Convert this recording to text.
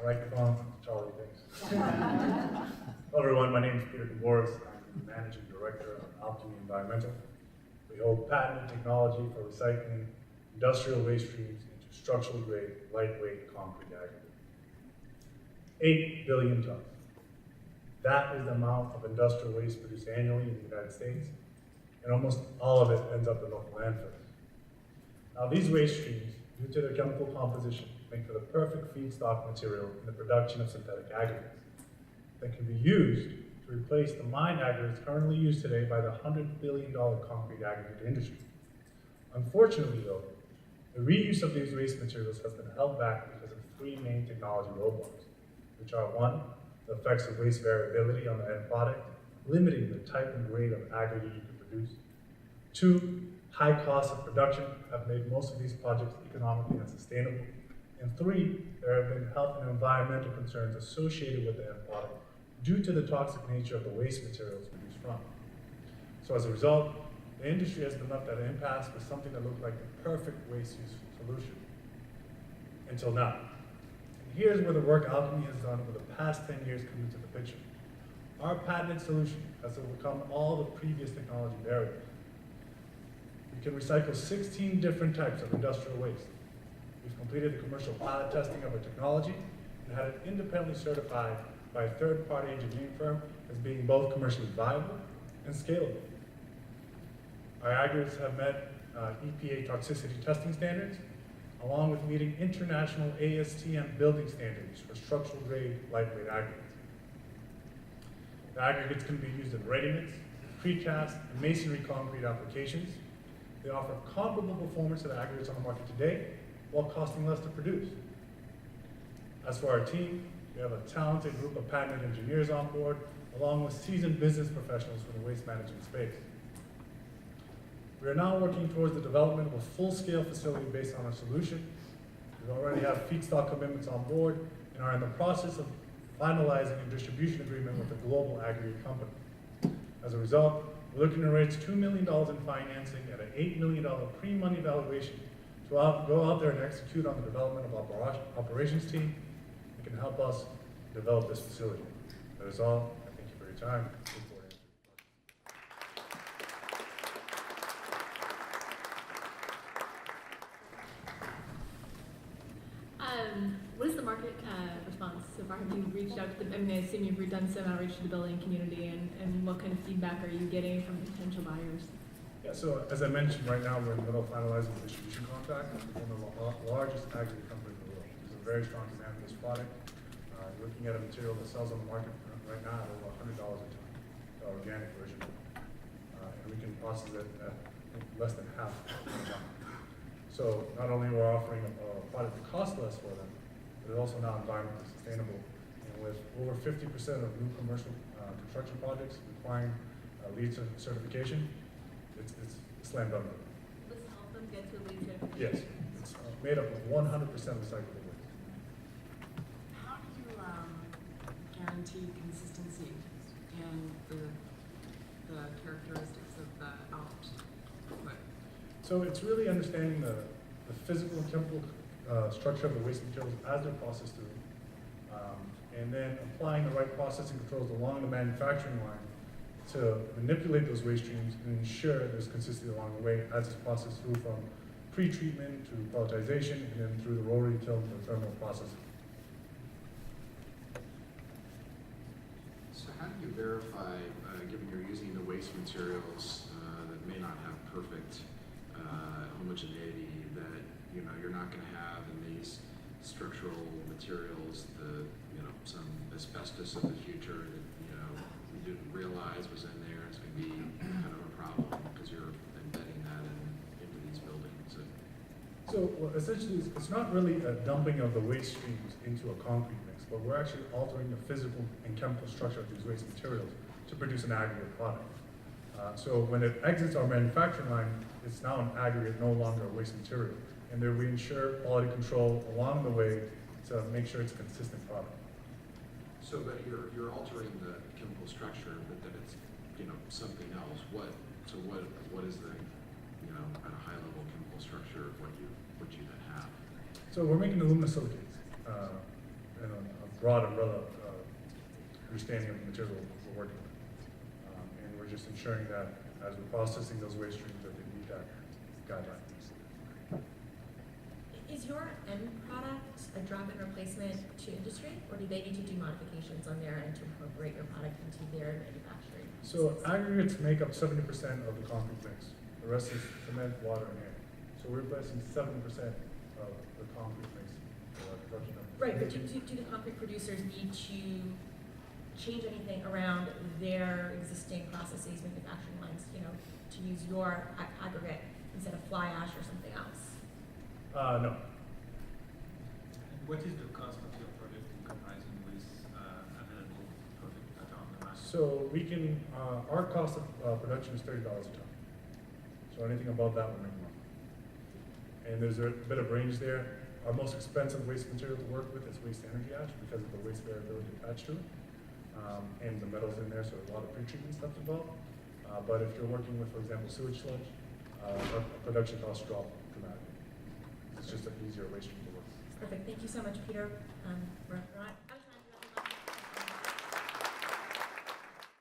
I like the phone, Charlie thinks. Hello everyone, my name is Peter Boris. I'm the Managing Director of Alkemy Environmental. We hold patented technology for recycling industrial waste streams into structurally grade, lightweight concrete aggregate. 8 billion tons. That is the amount of industrial waste produced annually in the United States, and almost all of it ends up in local landfills. Now these waste streams, due to their chemical composition, make for the perfect feedstock material in the production of synthetic aggregates that can be used to replace the mine aggregates currently used today by the $100 billion concrete aggregate industry. Unfortunately though, the reuse of these waste materials has been held back because of 3 main technology roadblocks, which are 1, the effects of waste variability on the end product, limiting the type and grade of aggregate you can produce. 2, high costs of production have made most of these projects economically unsustainable. And 3, there have been health and environmental concerns associated with the end product due to the toxic nature of the waste materials produced from it. So as a result, the industry has been left at an impasse with something that looked like the perfect waste use solution until now. And here's where the work Alkemy has done over the past 10 years comes into the picture. Our patented solution has overcome all the previous technology barriers. We can recycle 16 different types of industrial waste. We've completed the commercial pilot testing of our technology and had it independently certified by a third-party engineering firm as being both commercially viable and scalable. Our aggregates have met EPA toxicity testing standards, along with meeting international ASTM building standards for structural grade lightweight aggregates. The aggregates can be used in ready-mix, precast, and masonry concrete applications. They offer comparable performance to the aggregates on the market today, while costing less to produce. As for our team, we have a talented group of patented engineers on board, along with seasoned business professionals for the waste management space. We are now working towards the development of a full-scale facility based on our solution. We already have feedstock commitments on board and are in the process of finalizing a distribution agreement with a global aggregate company. As a result, we're looking to raise $2 million in financing at an $8 million pre-money valuation to go out there and execute on the development of our operations team that can help us develop this facility. That is all. I thank you for your time. Look forward to What is the market response so far? Have you reached out to the, I assume you've done some outreach to the building community, and what kind of feedback are you getting from potential buyers? Yeah, so as I mentioned, right now we're in the middle of finalizing the distribution contract with one of the largest aggregate companies in the world. There's a very strong demand for this product. We're looking at a material that sells on the market right now at over $100 a ton, the organic version. And we can process it at less than half of the time. So not only we're offering a product that costs less for them, but it's also now environmentally sustainable. And with over 50% of new commercial construction projects requiring LEED certification, it's slam dunk. Will this help them get to LEED certification? Yes, it's made up of 100% recyclable waste. How do you guarantee consistency in the characteristics of the output? So it's really understanding the physical and chemical structure of the waste materials as they're processed through, and then applying the right processing controls along the manufacturing line to manipulate those waste streams and ensure there's consistency along the way as it's processed through from pre-treatment to pelletization and then through the rotary kiln to thermal processing. So how do you verify, given you're using the waste materials that may not have perfect homogeneity, that you're not going to have in these structural materials some asbestos of the future that you didn't realize was in there? It's going to be kind of a problem because you're embedding that into these buildings. So well, essentially, it's not really a dumping of the waste streams into a concrete mix, but we're actually altering the physical and chemical structure of these waste materials to produce an aggregate product. So when it exits our manufacturing line, it's now an aggregate, no longer a waste material. And then we ensure quality control along the way to make sure it's a consistent product. So, but you're altering the chemical structure, but then it's something else. What is the at a high level chemical structure of what you then have? So we're making aluminum silicates. And broad umbrella understanding of the material we're working with. And we're just ensuring that as we're processing those waste streams that they meet that guideline. Is your end product a drop-in replacement to industry, or do they need to do modifications on their end to incorporate your product into their manufacturing? So aggregates make up 70% of the concrete mix. The rest is cement, water, and air. So we're replacing 70% of the concrete mix for our production of. Right, but do the concrete producers need to change anything around their existing processes, manufacturing lines, to use your aggregate instead of fly ash or something else? No. What is the cost of your product in comparison with available product that are on the market? So we can, our cost of production is $30 a ton. So anything above that will make money. And there's a bit of range there. Our most expensive waste material to work with is waste energy ash because of the waste variability attached to it. And the metals in there, so a lot of pre-treatment stuff involved. But if you're working with, for example, sewage sludge, our production costs drop dramatically. It's just an easier waste stream to work with. Perfect, thank you so much, Peter. We're out of time.